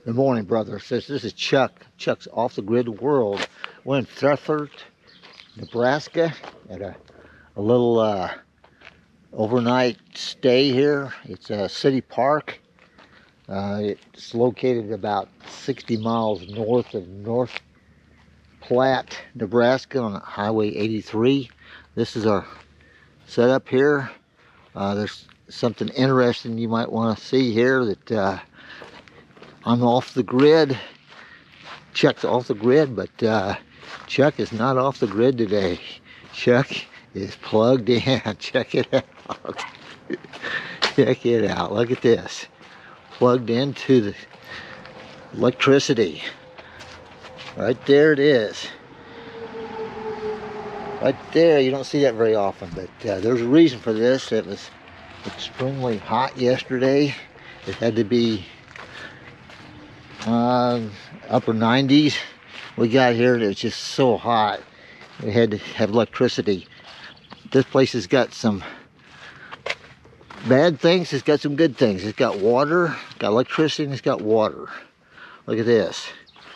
Good morning, brothers. This is Chuck. Chuck's Off the Grid World. We're in Thetford, Nebraska, at a little overnight stay here. It's a city park. It's located about 60 miles north of North Platte, Nebraska, on Highway 83. This is our setup here. There's something interesting you might want to see here that I'm off the grid. Chuck's off the grid, but Chuck is not off the grid today. Chuck is plugged in. Check it out. Check it out. Look at this. Plugged into the electricity. Right there it is. Right there. You don't see that very often, but there's a reason for this. It was extremely hot yesterday. It had to be upper 90s. We got here and it was just so hot. We had to have electricity. This place has got some bad things. It's got some good things. It's got water, it's got electricity, and it's got water. Look at this.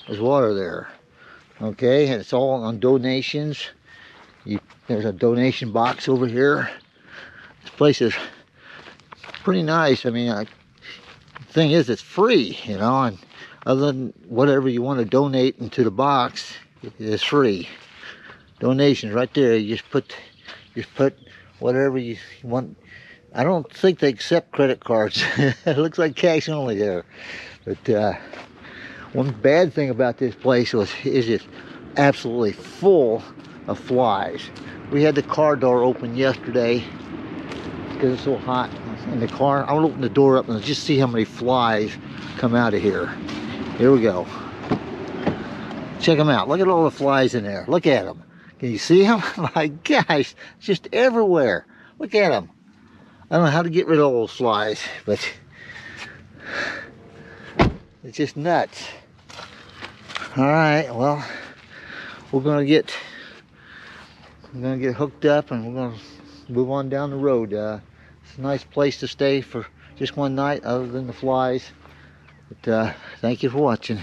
There's water there. Okay, and it's all on donations. There's a donation box over here. This place is pretty nice. I mean, the thing is, it's free, you know, and other than whatever you want to donate into the box, it is free. Donations right there. You just put whatever you want. I don't think they accept credit cards. It looks like cash only there. But one bad thing about this place is it's absolutely full of flies. We had the car door open yesterday because it's so hot in the car. I will open the door up and just see how many flies come out of here. Here we go. Check them out. Look at all the flies in there. Look at them. Can you see them? My gosh, just everywhere. Look at them. I don't know how to get rid of all those flies, but it's just nuts. All right, well, we're gonna get hooked up and we're gonna move on down the road. It's a nice place to stay for just one night, other than the flies. But thank you for watching.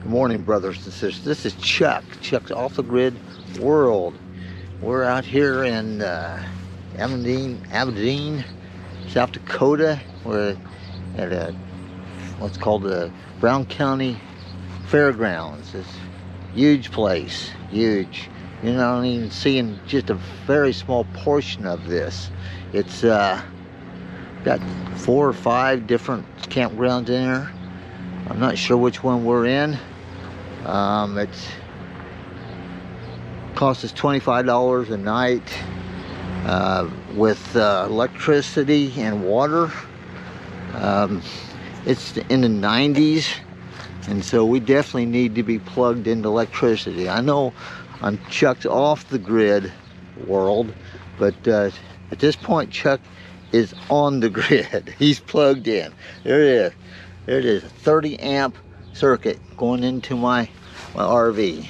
Good morning, brothers and sisters. This is Chuck. Chuck's Off the Grid World. We're out here in Aberdeen, South Dakota. We're at what's called the Brown County Fairgrounds. It's a huge place, huge. You're not even seeing just a very small portion of this. It's got 4 or 5 different campgrounds in there. I'm not sure which one we're in. It's cost us $25 a night with electricity and water. It's in the 90s, and so we definitely need to be plugged into electricity. I know I'm Chuck's Off the Grid World, but at this point Chuck is on the grid. He's plugged in. There it is. There it is, a 30 amp circuit going into my RV.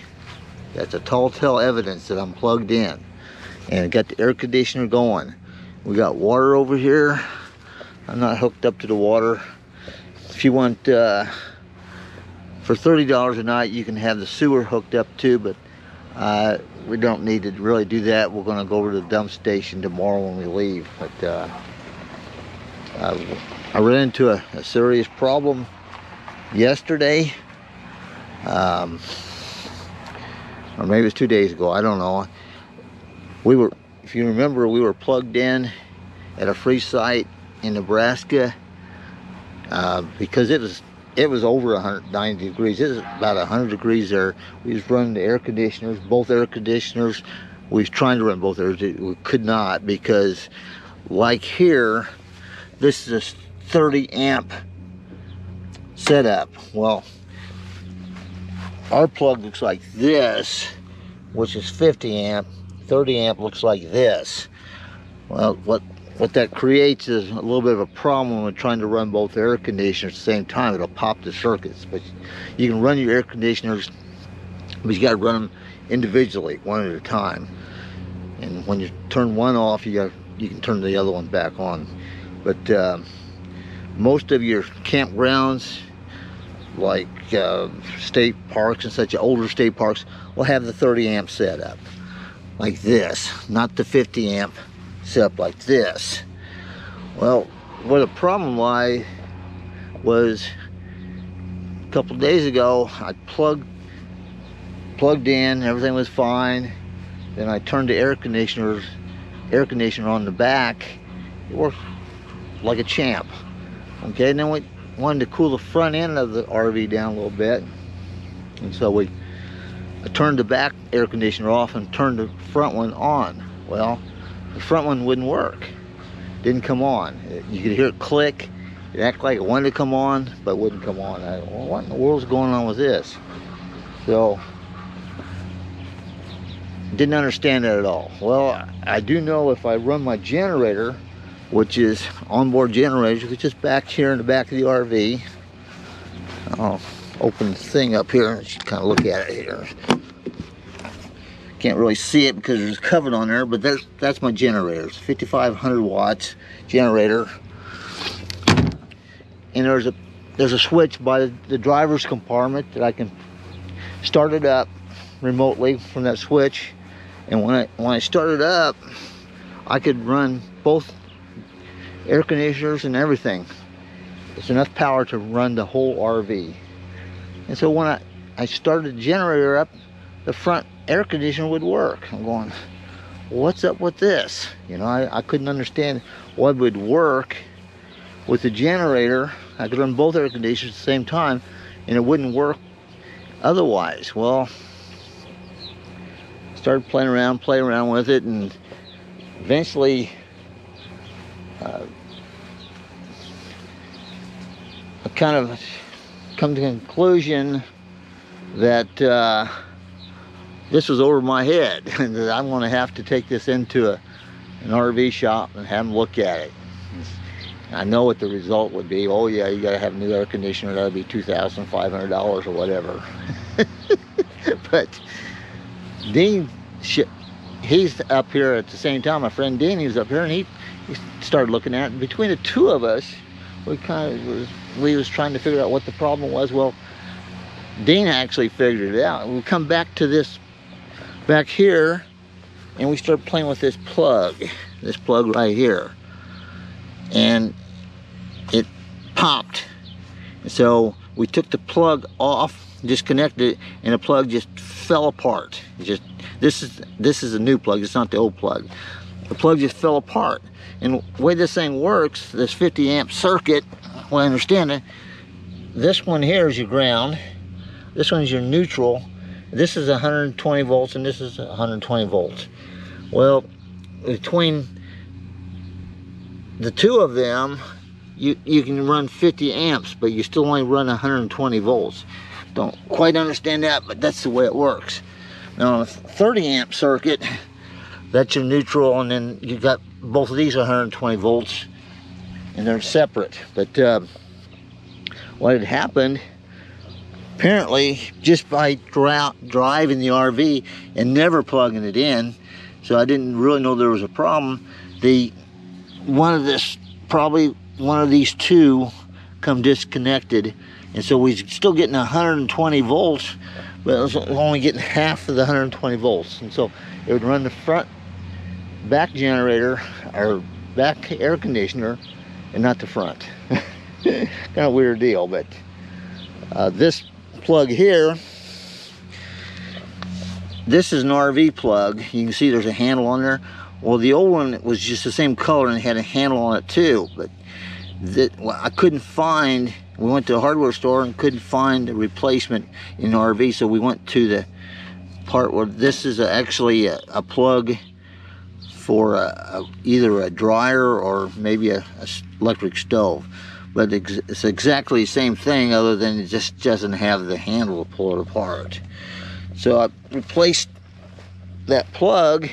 That's a tall tale evidence that I'm plugged in. And got the air conditioner going. We got water over here. I'm not hooked up to the water. If you want, for $30 a night, you can have the sewer hooked up too, but we don't need to really do that. We're gonna go over to the dump station tomorrow when we leave. But I ran into a serious problem yesterday, or maybe it was 2 days ago, I don't know. If you remember, we were plugged in at a free site in Nebraska because it was it was over 190 degrees. It was about 100 degrees there. We was running the air conditioners, both air conditioners. We was trying to run both air. We could not, because like here, this is a 30 amp setup. Well, our plug looks like this, which is 50 amp. 30 amp looks like this. Well, what that creates is a little bit of a problem when trying to run both air conditioners at the same time. It'll pop the circuits. But you can run your air conditioners, but you got to run them individually, one at a time. And when you turn one off, you can turn the other one back on. But most of your campgrounds, like state parks and such, older state parks, will have the 30 amp setup like this, not the 50 amp setup like this. Well, where the problem lies was a couple days ago, I plugged in, everything was fine. Then I turned the air conditioner on the back. It worked like a champ. Okay, and then we wanted to cool the front end of the RV down a little bit, and so I turned the back air conditioner off and turned the front one on. Well, the front one wouldn't work. Didn't come on. You could hear it click. It acted like it wanted to come on, but wouldn't come on. Well, what in the world's going on with this? So, didn't understand that at all. Well, I do know if I run my generator, which is onboard generator, which is back here in the back of the RV. I'll open the thing up here and you kind of look at it here. Can't really see it because it's covered on there, but that's my generator. It's 5,500 watts generator. And there's a switch by the driver's compartment that I can start it up remotely from that switch. And when I start it up, I could run both air conditioners and everything. It's enough power to run the whole RV. And so when I started the generator up, the front air conditioner would work. I'm going, what's up with this? You know, I couldn't understand what would work with the generator. I could run both air conditioners at the same time and it wouldn't work otherwise. Well, started playing around with it, and eventually I kind of come to the conclusion that this was over my head and that I'm going to have to take this into an RV shop and have them look at it. I know what the result would be. Oh yeah, you got to have a new air conditioner. That'll be $2,500 or whatever. But Dean, he's up here at the same time. My friend Dean, he was up here, and he started looking at it. Between the two of us, we was trying to figure out what the problem was. Well, Dean actually figured it out. We come back to this back here, and we start playing with this plug right here, and it popped. So we took the plug off, disconnected it, and the plug just fell apart. This is a new plug. It's not the old plug. The plug just fell apart. And the way this thing works, this 50 amp circuit, well, I understand it. This one here is your ground. This one is your neutral. This is 120 volts, and this is 120 volts. Well, between the two of them, you can run 50 amps, but you still only run 120 volts. Don't quite understand that, but that's the way it works. Now, on a 30 amp circuit, that's your neutral, and then you got both of these 120 volts, and they're separate. But what had happened, apparently, just by driving the RV and never plugging it in, so I didn't really know there was a problem. Probably one of these two come disconnected, and so we're still getting 120 volts, but it was only getting half of the 120 volts. And so it would run the back generator or back air conditioner and not the front. Kind of weird deal. But this plug here, this is an RV plug. You can see there's a handle on there. Well, the old one was just the same color and had a handle on it too, but I couldn't find We went to a hardware store and couldn't find a replacement in the RV, so we went to the part where this is actually a plug for either a dryer or maybe a electric stove. But it's exactly the same thing, other than it just doesn't have the handle to pull it apart. So I replaced that plug,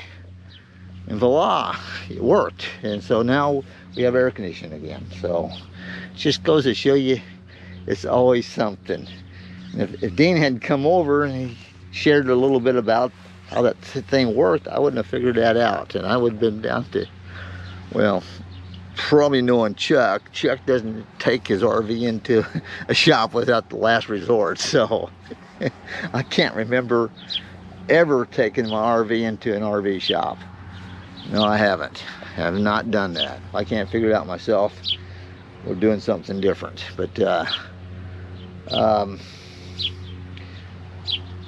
and voila, it worked. And so now we have air conditioning again. So it just goes to show you, it's always something. And if Dean hadn't come over and he shared a little bit about how that thing worked, I wouldn't have figured that out. And I would have been down to, well, probably knowing Chuck. Chuck doesn't take his RV into a shop without the last resort. So I can't remember ever taking my RV into an RV shop. No, I haven't. I have not done that. If I can't figure it out myself, we're doing something different. But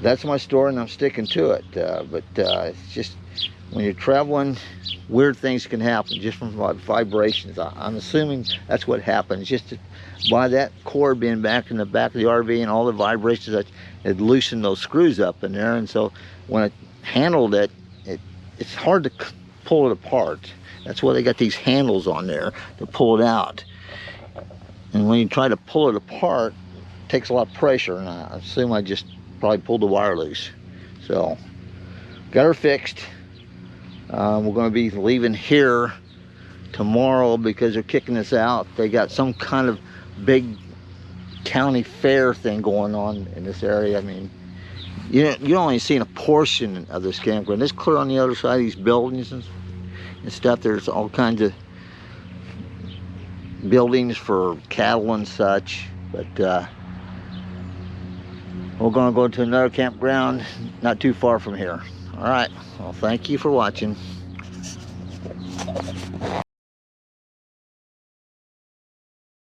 that's my story, and I'm sticking to it. It's just, when you're traveling, weird things can happen just from vibrations. I'm assuming that's what happens, just by that cord being back in the back of the RV and all the vibrations that had loosened those screws up in there. And so when I handled it, it's hard to pull it apart. That's why they got these handles on there to pull it out. And when you try to pull it apart, it takes a lot of pressure, and I assume I just probably pulled the wire loose. So got her fixed. We're going to be leaving here tomorrow because they're kicking us out. They got some kind of big county fair thing going on in this area. I mean, you're only seeing a portion of this campground. It's clear on the other side of these buildings and stuff. There's all kinds of buildings for cattle and such. But we're going to go to another campground not too far from here. All right, well, thank you for watching.